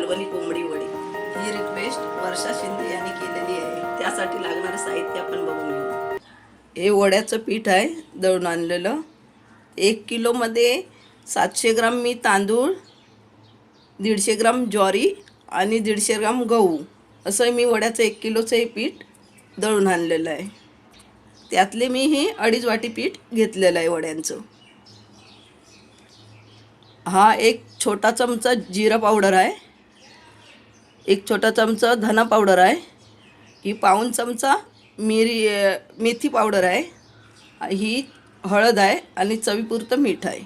मालवणी कोंबडी वडी। ही रिक्वेस्ट वर्षा शिंदे यांनी केलेली आहे। त्यासाठी लागणारे साहित्य आपण बघून घेऊ। हे वड्याचं पीठ आहे दळून आणलेलं। 1 किलोमध्ये 700 ग्राम मी तांदूळ, 150 ग्राम ज्वारी आणि 150 ग्राम गहू असं मी वड्याचं 1 किलोचं हे पीठ दळून आणलेलं आहे। त्यातले मी हे 2.5 वाटी पीठ घेतलेलं आहे वड्यांचं। हा एक छोटा चमचा जिरा पावडर आहे, एक छोटा चमचा धना पावडर आहे, ही पाऊण चमचा मेथी पावडर आहे, ही हळद आहे आणि चवीपुरतं मीठ आहे।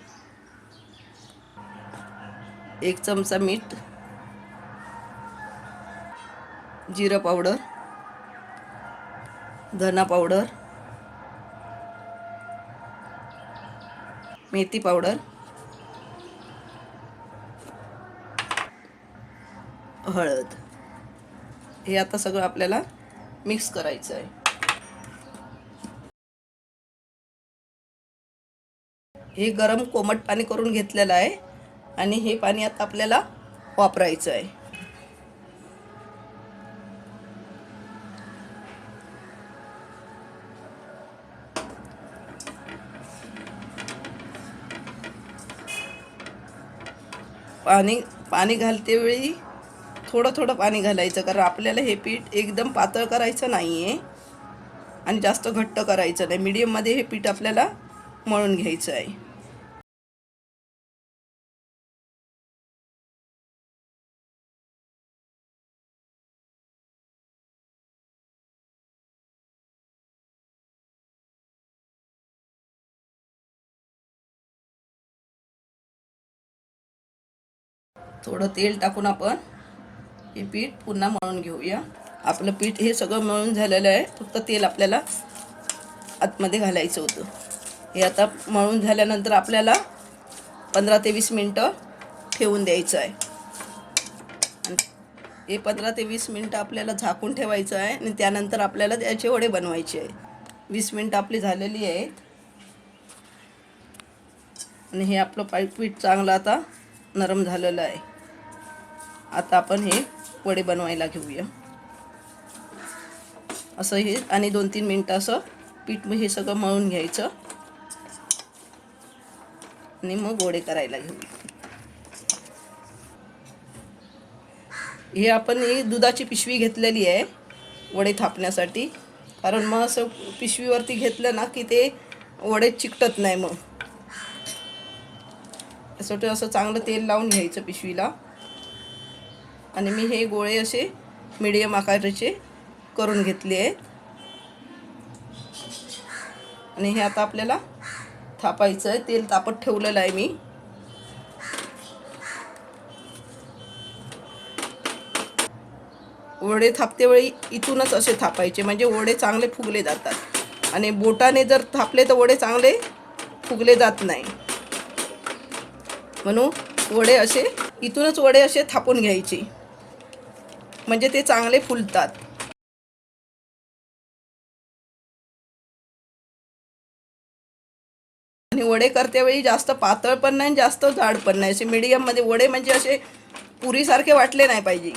1 चमचा मीठ, जिरा पावडर, धना पावडर, मेथी पावडर, हळद। हे आता सगळं आपल्याला मिक्स करायचं आहे। हे गरम कोमट पाणी करून घेतलेलं आहे आणि हे पाणी आता आपल्याला वापरायचं आहे। पाणी घालते वेळी थोडं थोडं पाणी घालायचं, कारण आपल्याला हे पीठ एकदम पातळ करायचं नाही आहे आणि जास्त घट्ट करायचं नाही। मीडियममध्ये हे पीठ आपल्याला मळून घ्यायचं आहे। थोडं तेल टाकून आपण हे पीठ पुन्हा मळून घेऊया। आपलं पीठ हे सगळं मळून झालेलं आहे, फक्त तेल आपल्याला आतमध्ये घालायचं होतं। हे आता मळून झाल्यानंतर आपल्याला 15 ते 20 मिनटं ठेवून द्यायचं आहे। हे 15 ते 20 मिनटं आपल्याला झाकून ठेवायचं आहे आणि त्यानंतर आपल्याला त्याचे वडे बनवायचे आहे। 20 मिनटं आपली झालेली आहेत आणि हे आपलं पीठ चांगलं आता नरम झालेलं आहे। आता आपण हे वडे बनवायला घेऊया। असं हे आणि 2-3 मिनटं असं पीठ हे सगळं मळून घ्यायचं आणि मग वडे करायला घेऊया। हे आपण ही दुधाची पिशवी घेतलेली आहे वडे थापण्यासाठी, कारण मग असं पिशवीवरती घेतलं ना की ते वडे चिकटत नाही। मग त्यासाठी असं चांगलं तेल लावून घ्यायचं पिशवीला आणि मी हे गोळे असे मीडियम आकाराचे करून घेतले आहेत आणि हे आता आपल्याला थापायचं आहे। तेल तापत ठेवलेलं आहे मी। वडे थापते वेळी इथूनच असे थापायचे, म्हणजे वडे चांगले फुगले जातात आणि बोटाने जर थापले तर वडे चांगले फुगले जात नाही। म्हणून वडे असे इथूनच वडे असे थापून घ्यायचे, म्हणजे ते चांगले फुलतात। आणि वडे करतेवेळी जास्त पातळ पण नाही जास्त जाड पण नाही, असे मीडियममध्ये वडे, म्हणजे असे पुरीसारखे वाटले नाही पाहिजे।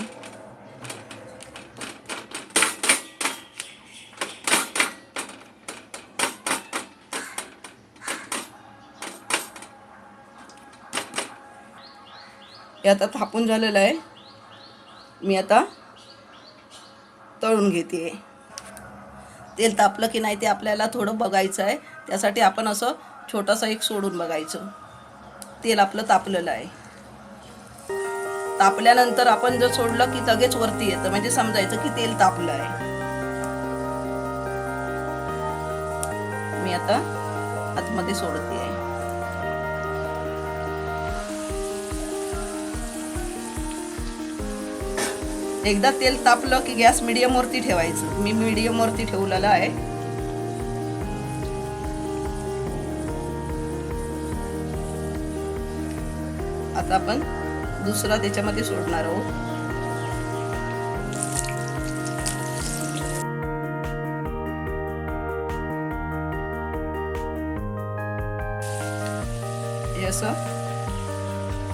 हे आता थापून झालेलं आहे, मी आता तळून घेते। तेल तापलं की नाही ते आपल्याला थोडं बघायचं आहे, त्यासाठी आपण असं छोटासा एक सोडून बघायचं। तेल आपलं तापलेलं आहे। तापल्यानंतर आपण जर सोडलं की लगेच वरती येतं, म्हणजे समजायचं की तेल तापलं आहे। मी आता आतमध्ये सोडते आहे। एकदा तेल तापलं की गॅस मीडियमवरती ठेवायचं। मी मीडियमवरती ठेवलेलं आहे। आता आपण दुसरा त्याच्यामध्ये सोडणार आहोत। हे असं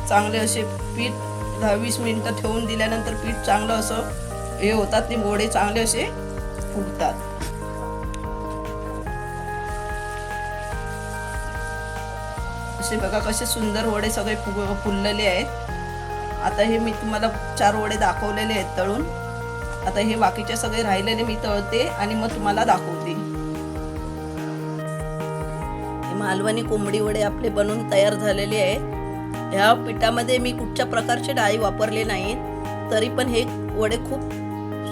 चांगले असे पीठ 10-20 मिनिटं ठेवून दिल्यानंतर पीठ चांगलं असं हे होतात, ते वडे चांगले असे फुगतात. असे बघा कसे सुंदर वडे सगळे फुललेले आहेत. आता हे मी तुम्हाला 4 वडे दाखवलेले आहेत तळून. आता हे बाकीचे सगळे राहिलेले मी तळते आणि मग तुम्हाला दाखवते. हे मालवणी कोंबडी वडे आपले बनवून तयार झालेले आहेत. ह्या पिठामध्ये मी कुठच्या प्रकारचे डाळी वापरले नाहीत, तरी पण हे वडे खूप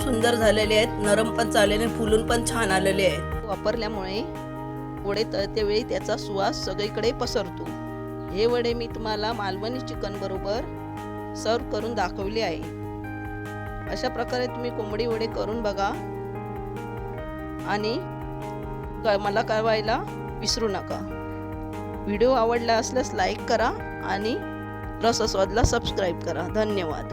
सुंदर झालेले आहेत. नरम पण झालेले, फुलून पण छान आलेले आहेत. वापरल्यामुळे वडे तळते वेळी त्याचा सुवास सगळीकडे पसरतो. हे वडे मी तुम्हाला मालवणी चिकन बरोबर सर्व करून दाखवले आहे. अशा प्रकारे तुम्ही कोंबडी वडे करून बघा आणि मला कळवायला विसरू नका. व्हिडिओ आवडला असल्यास लाईक करा आणि रसस्वादला सबस्क्राईब करा. धन्यवाद.